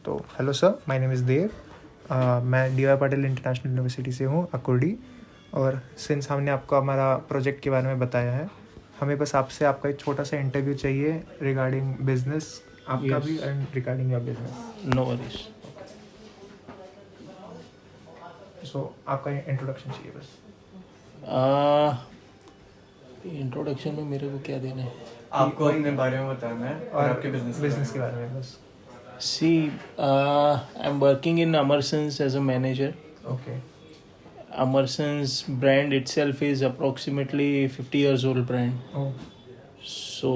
तो hello sir, my name is Dev. मैं D Y Patil international university से हूँ, अकुर्डी। और सिंस हमने आपको हमारा प्रोजेक्ट के बारे में बताया है, हमें बस आपसे आपका एक छोटा सा इंटरव्यू चाहिए रिगार्डिंग बिजनेस आपका Yes. भी and regarding your business. No worries. सो आपका इंट्रोडक्शन चाहिए बस। इंट्रोडक्शन में मेरे को क्या देना है? आपको अपने बारे में बताना है और आपके बिजनेस के बारे में बस। See, I'm working in Amerson's as a manager. Okay. Amerson's brand itself is approximately 50 years old brand. Oh, So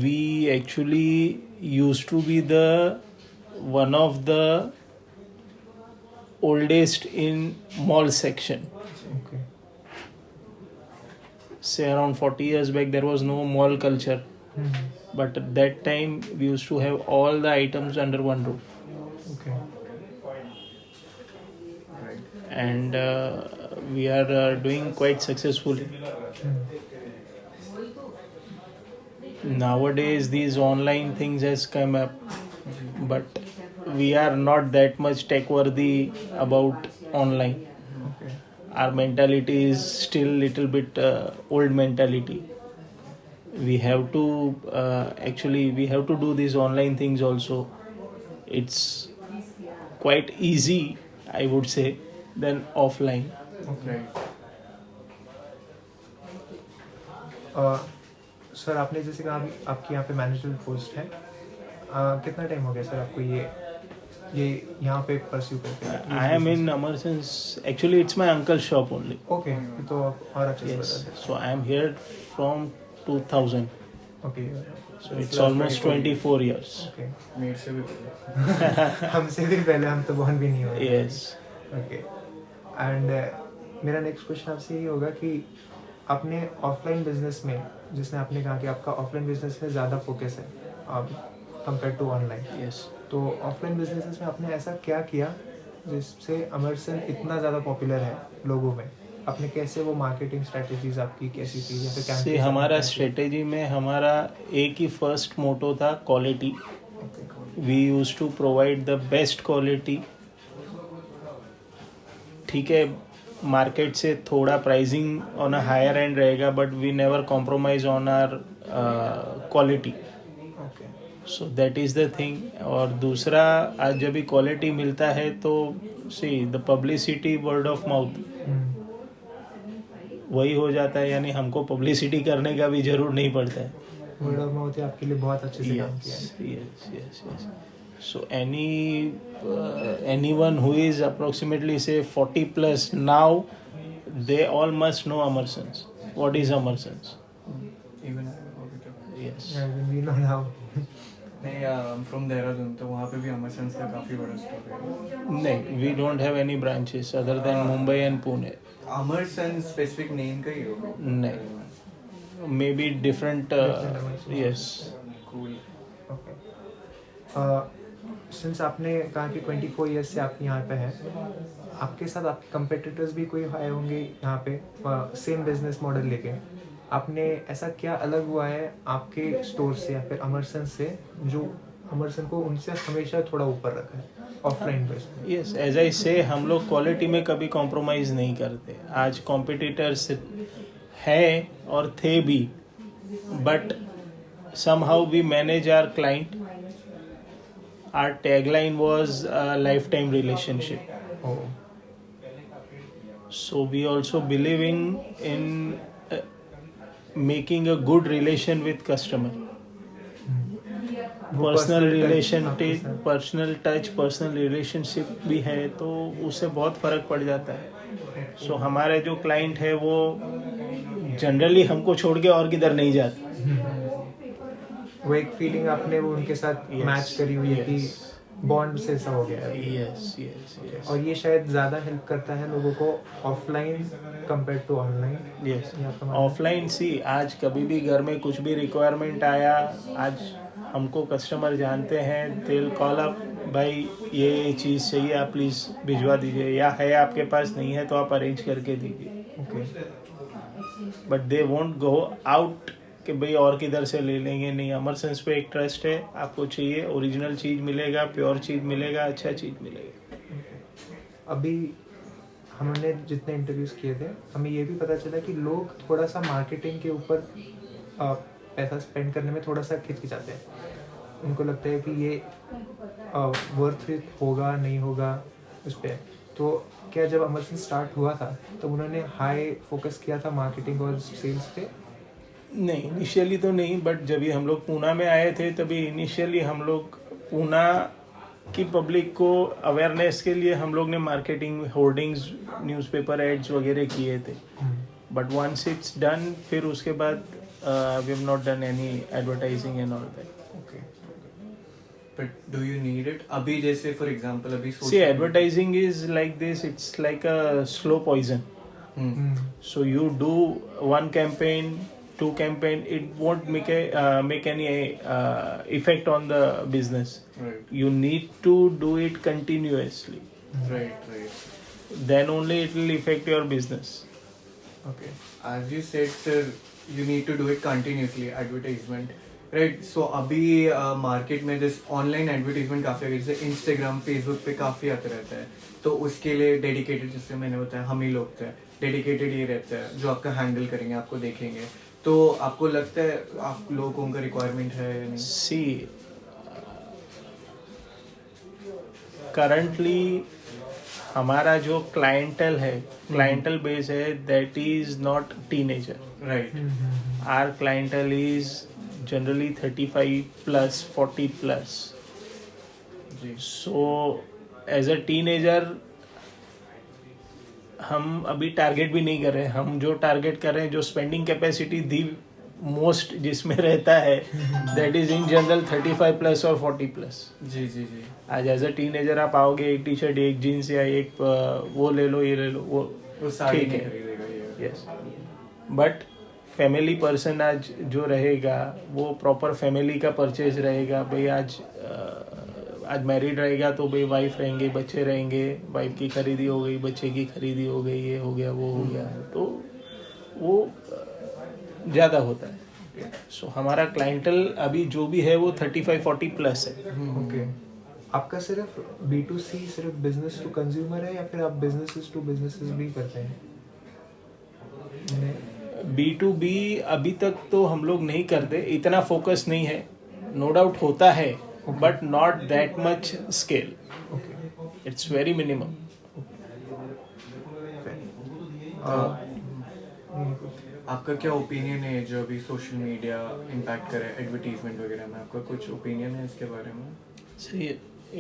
we actually used to be the one of the oldest in mall section. Okay. Say around 40 years back there was no mall culture. But at that time we used to have all the items under one roof. Okay. And we are doing quite successfully. Nowadays these online things has come up, but we are not that much tech worthy about online. Okay. Our mentality is still little bit old mentality. We have to we have to do these online things also. It's quite easy, I would say, than offline. Okay. Sir, आपने जैसे कहा अभी आपकी यहाँ पे manager post है, कितना time हो गया सर आपको ये यहाँ पे परस्यू करके? I am in Amerson's. Actually, it's my uncle's shop only. Okay, तो आप और अच्छे से Yes. बता So I am here from 2000. दें। Okay. So it's almost 24 years. Okay. मेरे से भी पहले। हमसे भी पहले, हम तो बॉर्न भी नहीं हुए। Yes. ओके। एंड मेरा नेक्स्ट क्वेश्चन आपसे ये होगा कि आपने ऑफलाइन बिजनेस में, जिसने आपने कहा कि आपका ऑफलाइन बिजनेस में ज़्यादा फोकस है कंपेयर टू ऑनलाइन, Yes. तो ऑफलाइन बिजनेसेस में आपने ऐसा क्या किया जिससे अमरसन इतना ज़्यादा पॉपुलर है लोगों में? आपने कैसे वो मार्केटिंग स्ट्रेटजीज आपकी कैसी थी या फिर से campaigns हमारा आपने कैसे- स्ट्रेटेजी में हमारा एक ही फर्स्ट मोटो था, quality. Okay. We used to provide the best quality. ठीक है, मार्केट से थोड़ा pricing on a higher end रहेगा, but we never compromise on our quality. Okay. So that is the thing. और दूसरा, आज जब भी क्वालिटी मिलता है तो see the publicity, word of mouth वही हो जाता है, यानी हमको पब्लिसिटी करने का भी जरूर नहीं पड़ता है. वर्ड ऑफ माउथ आपके लिए बहुत अच्छे से काम किया है। Yes. So anyone who is approximately say 40 plus now, they all must know Amerson's. What is Amerson's? Even Yes. We know now. नहीं, फ्रॉम देहरादून, तो वहाँ पे भी अमरसन्स का काफ़ी बड़ा स्टोर है। नहीं, we don't have any branches other than Mumbai and Pune. Amerson specific name का ही होगा। नहीं, maybe different. Different Amerson's. Yes. Cool. Okay. Since आपने कहा कि 24 ईयर्स से आप यहाँ पे हैं, आपके साथ आपके कंपेटिटर्स भी कोई आए होंगे यहाँ पे सेम बिजनेस मॉडल लेके। आपने ऐसा क्या अलग हुआ है आपके स्टोर से या फिर अमरसन से, जो अमरसन को उनसे हमेशा थोड़ा ऊपर रखा है offline base? Yes, as I say, हम लोग क्वालिटी में कभी कॉम्प्रोमाइज नहीं करते. आज कॉम्पिटिटर्स है और थे भी, but somehow we manage our client. Our tagline was a lifetime relationship. Oh, So we also believing in making a good relation with customer. वो पर्सनल touch रिलेशन, आपके साथ। पर्सनल टच, पर्सनल रिलेशनशिप भी है, तो उससे बहुत फर्क पड़ जाता है. सो हमारे जो क्लाइंट है वो जनरली हमको छोड़ के और किधर नहीं जाते. वो एक फीलिंग आपने वो उनके साथ Yes, मैच करी हुई है कि yes. बॉन्ड से ऐसा हो गया है। Yes. और ये शायद ज़्यादा हेल्प करता है लोगों को offline compare to online. Yes. ये आपका मानना? ऑफलाइन सी, आज कभी भी घर में कुछ भी रिक्वायरमेंट आया, आज हमको कस्टमर जानते हैं, दिल कॉल अप, भाई ये चीज़ चाहिए, आप प्लीज़ भिजवा दीजिए, या है आपके पास, नहीं है तो आप अरेंज करके दीजिए. Okay. But they won't go out कि भाई और किधर से ले लेंगे, नहीं, अमरसंस पे एक ट्रस्ट है, आपको चाहिए ओरिजिनल चीज़ मिलेगा, प्योर चीज़ मिलेगा, अच्छा चीज़ मिलेगा। अभी हमने जितने इंटरव्यूज़ किए थे हमें ये भी पता चला कि लोग थोड़ा सा मार्केटिंग के ऊपर पैसा स्पेंड करने में थोड़ा सा खिचकिचाते हैं। उनको लगता है कि ये वर्थ इट होगा नहीं होगा उस पर। तो क्या जब अमरसन स्टार्ट हुआ था तो उन्होंने हाई फोकस किया था मार्केटिंग और सेल्स पे? नहीं, इनिशियली तो नहीं, बट जब ये हम लोग पूना में आए थे तभी इनिशियली हम लोग पूना की पब्लिक को अवेयरनेस के लिए हम लोग ने मार्केटिंग, होर्डिंग्स, न्यूज़पेपर एड्स वगैरह किए थे। बट वंस इट्स डन, फिर उसके बाद we have not done any advertising and all that. Okay. But do you need it अभी? जैसे फॉर एग्जांपल अभी see, advertising is like this, it's like a slow poison. So you do one campaign, two campaign, it won't make any effect on the business. Right. You need to do it continuously. Right. Then only it will affect your business. Okay. As you said, sir, you need to do it continuously, advertisement. Right. So अभी market में जैसे online advertisement काफ़ी है, जैसे Instagram, Facebook पे काफ़ी आते रहता है, तो उसके लिए डेडिकेटेड, जैसे मैंने बताया, हम ही लोग थे, डेडिकेटेड ये रहता है जो आपका हैंडल करेंगे, आपको देखेंगे। तो आपको लगता है आप लोगों का रिक्वायरमेंट है या नहीं? See, currently हमारा जो क्लाइंटल है, क्लाइंटल बेस है, that is not teenager. Right. Our clientele is generally 35 plus, 40 plus. जी. So as a teenager हम अभी टारगेट भी नहीं कर रहे हैं. हम जो टारगेट कर रहे हैं, जो स्पेंडिंग कैपेसिटी दी मोस्ट जिसमें रहता है, that is in general 35 plus और 40 प्लस. जी. आज एज अ टीनेजर आप आओगे, एक टी शर्ट, एक जीन्स या एक वो ले लो, ये ले लो, वो साड़ी ठीक नहीं है. खरीदेगा ये. यस, बट फैमिली पर्सन आज जो रहेगा वो प्रॉपर फैमिली का परचेज रहेगा. भाई आज मैरिड रहेगा तो भाई वाइफ रहेंगे, बच्चे रहेंगे, वाइफ की खरीदी हो गई, बच्चे की खरीदी हो गई, ये हो गया, वो हो गया, तो वो ज़्यादा होता है. सो हमारा क्लाइंटल अभी जो भी है वो 35-40 प्लस है. ओके. आपका सिर्फ B2C, सिर्फ बिजनेस टू कंज्यूमर है या फिर आप बिजनेसेस टू बिजनेसेस भी करते हैं? B2B अभी तक तो हम लोग नहीं करते, इतना फोकस नहीं है. नो डाउट होता है, but not that much scale. It's very minimum. आपका क्या ओपिनियन है जो अभी सोशल मीडिया इम्पैक्ट करे एडवर्टीजमेंट वगैरह में? आपका कुछ ओपिनियन है इसके बारे में? See,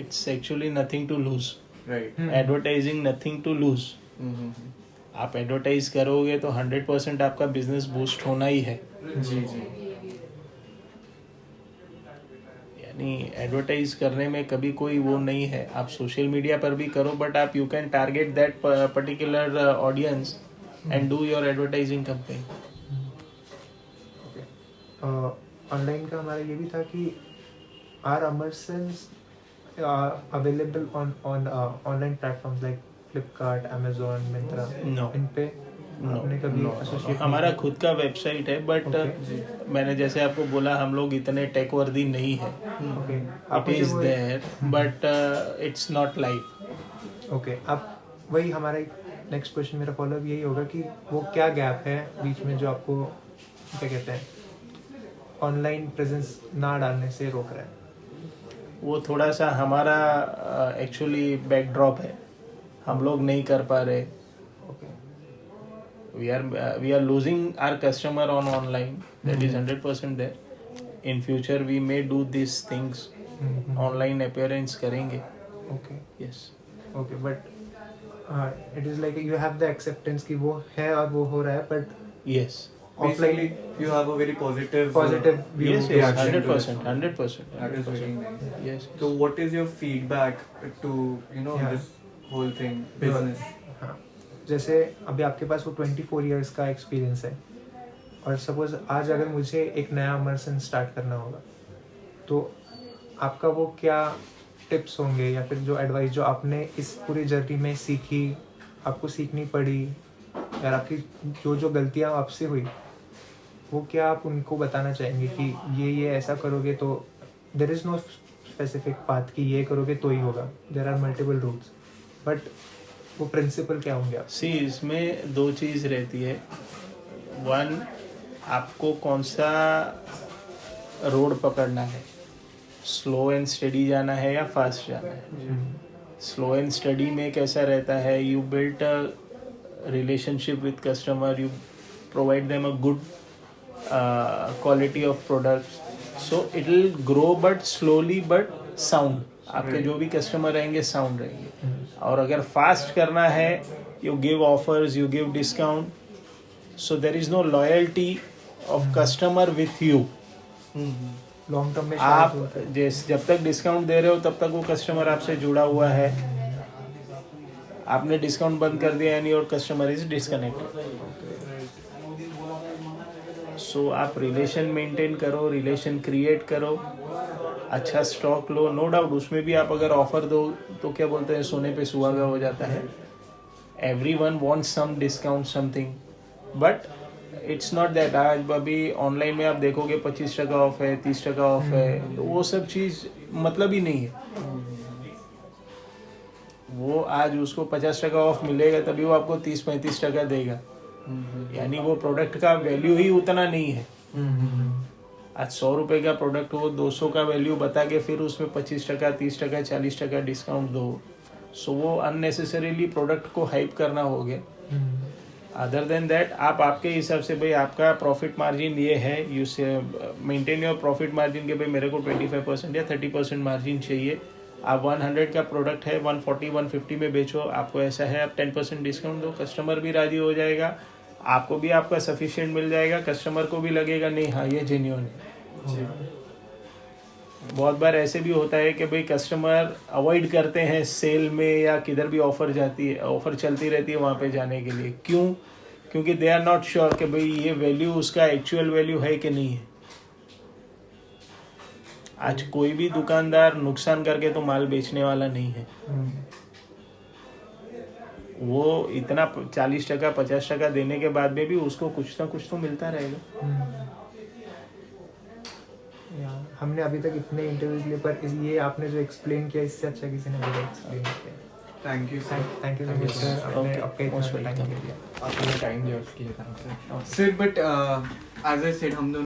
it's actually nothing to lose. Right. Advertising nothing to lose. आप एडवर्टाइज करोगे तो 100% आपका बिजनेस बूस्ट होना ही है. जी. यानी एडवर्टाइज करने में कभी कोई वो नहीं है. आप सोशल मीडिया पर भी करो, बट आप you can target that particular audience and do your advertising campaign. Online का हमारा ये भी था कि are Amersons available on online platforms like Flipkart, Amazon, Myntra? No. इन पे आपने कभी एसोसिएट? हमारा खुद का वेबसाइट है, बट मैंने जैसे आपको बोला, हम लोग इतने टेक वर्दी नहीं है. Okay. It is there, but it's not live. Okay. अब वही हमारा नेक्स्ट क्वेश्चन, मेरा फॉलोअप यही होगा कि वो क्या गैप है बीच में जो आपको क्या कहते हैं ऑनलाइन प्रेजेंस ना डालने से रोक रहा है? वो थोड़ा सा हमारा एक्चुअली बैकड्रॉप है, हम लोग नहीं कर पा रहे. Okay. We are losing our customer on online, that is 100% there. In future we may do this things, online appearance करेंगे. Okay. Yes. Okay. But it is like you have the acceptance कि वो है और वो हो रहा है, but yes. Basically, you have a very positive view. Yes, reaction to it. 100%. That is very nice. Yes. So what is your feedback to Yeah. this whole thing, business? हाँ. जैसे अभी आपके पास वो 24 इयर्स का एक्सपीरियंस है, और suppose आज अगर मुझे एक नया अमरसन स्टार्ट करना होगा, तो आपका वो क्या टिप्स होंगे या फिर जो एडवाइस जो आपने इस पूरी जर्नी में सीखी, आपको सीखनी पड़ी, या आपकी जो गलतियाँ आपसे हुई, वो क्या आप उनको बताना चाहेंगे कि ये ऐसा करोगे तो there is no specific path कि ये करोगे तो ही होगा, there are multiple routes, but वो प्रिंसिपल क्या होंगे आप? सी इसमें दो चीज़ रहती है। वन, आपको कौन सा रोड पकड़ना है, स्लो एंड स्टडी जाना है या फास्ट जाना है। स्लो एंड स्टडी में कैसा रहता है, you built a relationship with customer, you provide them a good quality of products, so it will grow but slowly but sound. आपके जो भी कस्टमर रहेंगे साउंड रहेंगे। और अगर फास्ट करना है, you give offers, you give discount, so there is no loyalty of customer with you. Long term में आप शायद होता है। जब तक डिस्काउंट दे रहे हो तब तक वो कस्टमर आपसे जुड़ा हुआ है। आपने डिस्काउंट बंद कर दिया and your customer is disconnected. So आप रिलेशन मेंटेन करो, रिलेशन क्रिएट करो, अच्छा स्टॉक लो। नो डाउट उसमें भी आप अगर ऑफर दो तो क्या बोलते हैं, सोने पे सुहागा हो जाता है। Everyone wants some discount something, but it's not that. आज अभी ऑनलाइन में आप देखोगे 25% ऑफ है, 30% ऑफ है, तो वो सब चीज़ मतलब ही नहीं है। वो आज उसको 50% ऑफ मिलेगा तभी वो आपको 30-35% देगा, यानी वो प्रोडक्ट का वैल्यू ही उतना नहीं है। आज 100 रुपये का प्रोडक्ट हो, 200 का वैल्यू बता के फिर उसमें 25%, 30%, 40% डिस्काउंट दो, सो वो अननेसेसरीली प्रोडक्ट को हाइप करना हो गया। अदर देन दैट, आप आपके हिसाब से भाई आपका प्रॉफिट मार्जिन ये है, यू से मेंटेन योर प्रॉफिट मार्जिन के भाई मेरे को 25% या 30% मार्जिन चाहिए। आप 100 का प्रोडक्ट है 140, 150 में बेचो, आपको ऐसा है, आप 10% डिस्काउंट दो, कस्टमर भी राजी हो जाएगा, आपको भी आपका सफिशिएंट मिल जाएगा, कस्टमर को भी लगेगा नहीं हाँ ये जेन्युइन है। बहुत बार ऐसे भी होता है कि भाई कस्टमर अवॉइड करते हैं सेल में या किधर भी ऑफर जाती है, ऑफर चलती रहती है वहाँ पे जाने के लिए। क्यों? क्योंकि दे आर नॉट श्योर कि भाई ये वैल्यू उसका एक्चुअल वैल्यू है कि नहीं है। आज कोई भी दुकानदार नुकसान करके तो माल बेचने वाला नहीं है। वो इतना 40%, 50% देने के बाद में भी उसको कुछ ना कुछ तो मिलता रहेगा। हमने अभी तक इतने इंटरव्यूज लिए, पर ये आपने जो एक्सप्लेन किया इससे अच्छा किसी ने मुझे एक्सप्लेन किया। Thank you sir. Thank you so much sir, आपने आपका most इतना टाइम welcome. दिया। आपने टाइम दिया उसके लिए thank you sir. But as I said हम दोनों